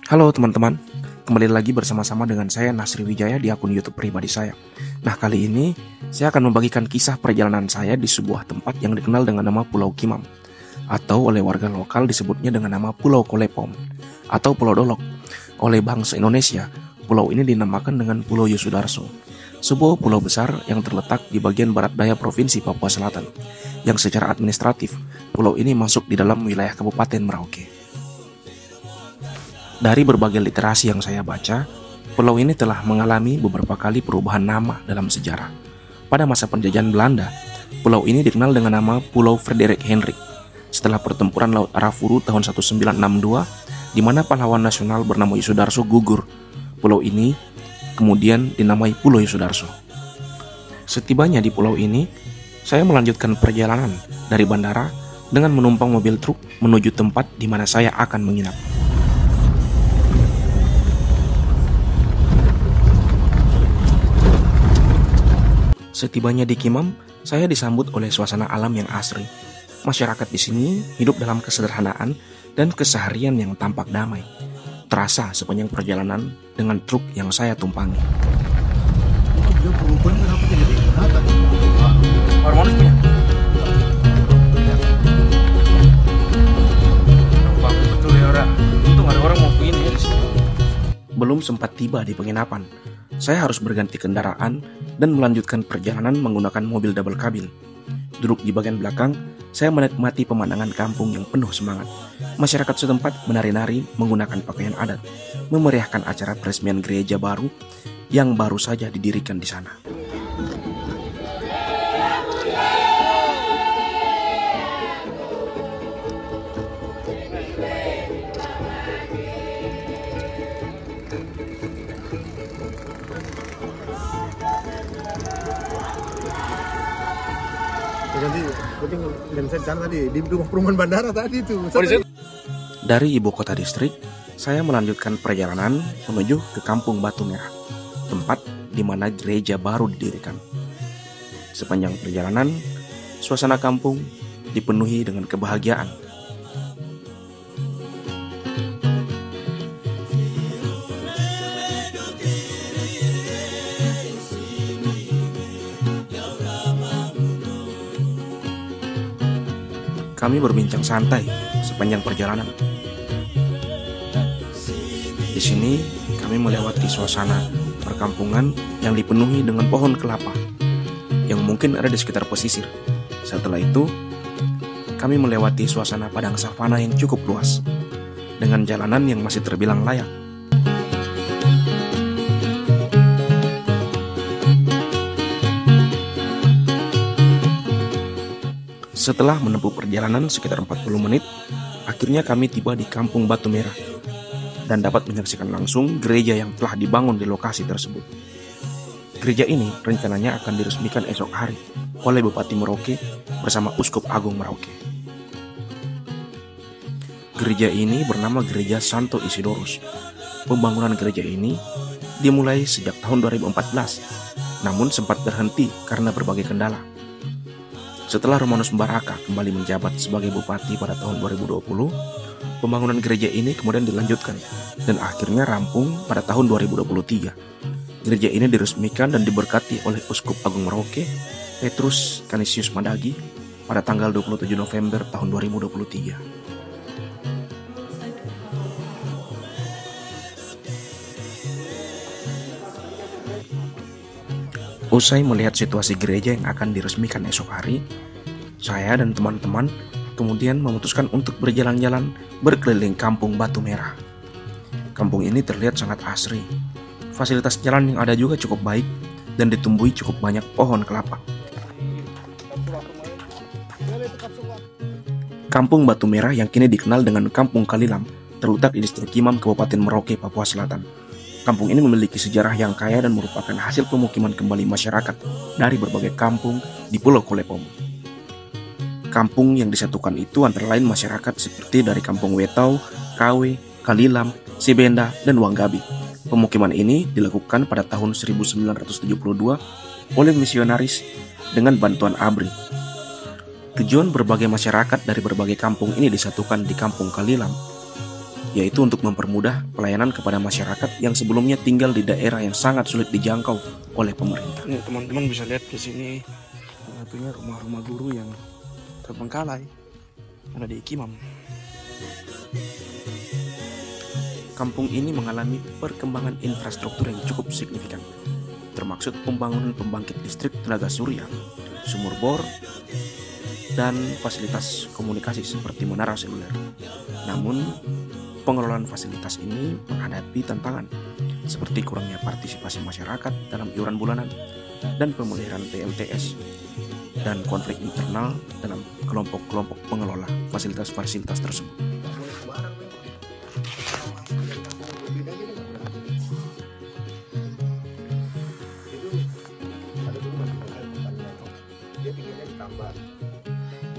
Halo teman-teman, kembali lagi bersama-sama dengan saya Nasri Wijaya di akun YouTube pribadi saya. Nah, kali ini saya akan membagikan kisah perjalanan saya di sebuah tempat yang dikenal dengan nama Pulau Kimam, atau oleh warga lokal disebutnya dengan nama Pulau Kolepom atau Pulau Dolok. Oleh bangsa Indonesia, pulau ini dinamakan dengan Pulau Yosudarso, sebuah pulau besar yang terletak di bagian barat daya Provinsi Papua Selatan, yang secara administratif pulau ini masuk di dalam wilayah Kabupaten Merauke. Dari berbagai literasi yang saya baca, pulau ini telah mengalami beberapa kali perubahan nama dalam sejarah. Pada masa penjajahan Belanda, pulau ini dikenal dengan nama Pulau Frederik Hendrik. Setelah pertempuran Laut Arafuru tahun 1962, di mana pahlawan nasional bernama Yosudarso gugur, pulau ini kemudian dinamai Pulau Yosudarso. Setibanya di pulau ini, saya melanjutkan perjalanan dari bandara dengan menumpang mobil truk menuju tempat di mana saya akan menginap. Setibanya di Kimam, saya disambut oleh suasana alam yang asri. Masyarakat di sini hidup dalam kesederhanaan dan keseharian yang tampak damai. Terasa sepanjang perjalanan dengan truk yang saya tumpangi. Belum sempat tiba di penginapan, saya harus berganti kendaraan dan melanjutkan perjalanan menggunakan mobil double kabin. Duduk di bagian belakang, saya menikmati pemandangan kampung yang penuh semangat. Masyarakat setempat menari-nari menggunakan pakaian adat, memeriahkan acara peresmian gereja baru yang baru saja didirikan di sana. Nanti penting dan saya di sana tadi di rumah perumahan bandara tadi itu. Dari ibu kota distrik, saya melanjutkan perjalanan menuju ke Kampung Batu Merah, tempat di mana gereja baru didirikan. Sepanjang perjalanan, suasana kampung dipenuhi dengan kebahagiaan. Kami berbincang santai sepanjang perjalanan. Di sini kami melewati suasana perkampungan yang dipenuhi dengan pohon kelapa yang mungkin ada di sekitar pesisir. Setelah itu, kami melewati suasana padang savana yang cukup luas dengan jalanan yang masih terbilang layak. Setelah menempuh perjalanan sekitar 40 menit, akhirnya kami tiba di Kampung Batu Merah dan dapat menyaksikan langsung gereja yang telah dibangun di lokasi tersebut. Gereja ini rencananya akan diresmikan esok hari oleh Bupati Merauke bersama Uskup Agung Merauke. Gereja ini bernama Gereja Santo Isidorus. Pembangunan gereja ini dimulai sejak tahun 2014, namun sempat terhenti karena berbagai kendala. Setelah Romanus Mbaraka kembali menjabat sebagai bupati pada tahun 2020, pembangunan gereja ini kemudian dilanjutkan dan akhirnya rampung pada tahun 2023. Gereja ini diresmikan dan diberkati oleh Uskup Agung Merauke, Petrus Canisius Madagi, pada tanggal 27 November tahun 2023. Usai melihat situasi gereja yang akan diresmikan esok hari, saya dan teman-teman kemudian memutuskan untuk berjalan-jalan berkeliling Kampung Batu Merah. Kampung ini terlihat sangat asri. Fasilitas jalan yang ada juga cukup baik dan ditumbuhi cukup banyak pohon kelapa. Kampung Batu Merah yang kini dikenal dengan Kampung Kalilam terletak di distrik Kimam, Kabupaten Merauke, Papua Selatan. Kampung ini memiliki sejarah yang kaya dan merupakan hasil pemukiman kembali masyarakat dari berbagai kampung di Pulau Kolepom. Kampung yang disatukan itu antara lain masyarakat seperti dari Kampung Wetau, Kawe, Kalilam, Sibenda, dan Wanggabi. Pemukiman ini dilakukan pada tahun 1972 oleh misionaris dengan bantuan ABRI. Tujuan berbagai masyarakat dari berbagai kampung ini disatukan di Kampung Kalilam yaitu untuk mempermudah pelayanan kepada masyarakat yang sebelumnya tinggal di daerah yang sangat sulit dijangkau oleh pemerintah. Nih, teman-teman bisa lihat di sini satunya rumah-rumah guru yang terbengkalai ada di Ikimam. Kampung ini mengalami perkembangan infrastruktur yang cukup signifikan, termasuk pembangunan pembangkit listrik tenaga surya, sumur bor, dan fasilitas komunikasi seperti menara seluler. Namun, pengelolaan fasilitas ini menghadapi tantangan seperti kurangnya partisipasi masyarakat dalam iuran bulanan dan pemeliharaan PLTS, dan konflik internal dalam kelompok-kelompok pengelola fasilitas-fasilitas tersebut.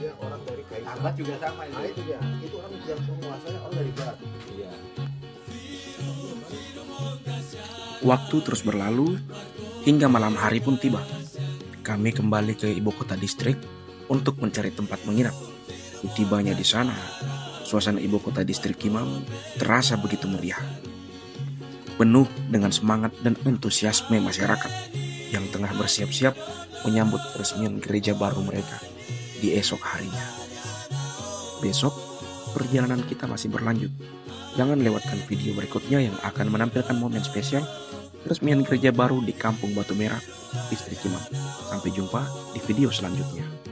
Dia orang dari Kaisar. Tambat juga sama itu. Nah itu dia, itu orang yang penguasanya orang dari barat. Iya. Waktu terus berlalu hingga malam hari pun tiba. Kami kembali ke ibu kota distrik untuk mencari tempat menginap. Tibanya di sana, suasana ibu kota distrik Kimam terasa begitu meriah, penuh dengan semangat dan antusiasme masyarakat yang tengah bersiap-siap menyambut peresmian gereja baru mereka di esok harinya. Besok, perjalanan kita masih berlanjut. Jangan lewatkan video berikutnya yang akan menampilkan momen spesial peresmian gereja baru di Kampung Batu Merah, Distrik Kimam. Sampai jumpa di video selanjutnya.